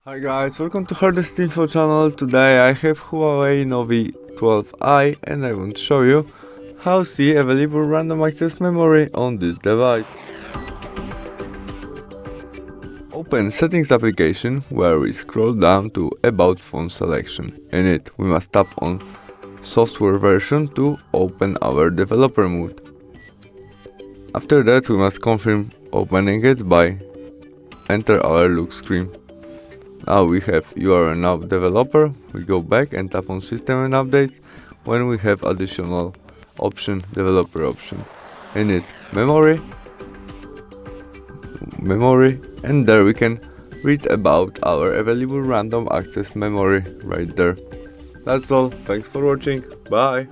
Hi guys, welcome to HardReset.Info channel. Today I have HUAWEI Nova 12i and I want to show you how to see available random access memory on this device. Open Settings application where we scroll down to About Phone selection. In it we must tap on Software version to open our developer mode. After that we must confirm opening it by enter our look screen. Now we have you are now developer. We go back and tap on System and Updates when we have additional option, developer option. In it memory, and there we can read about our available random access memory right there. That's all. Thanks for watching. Bye.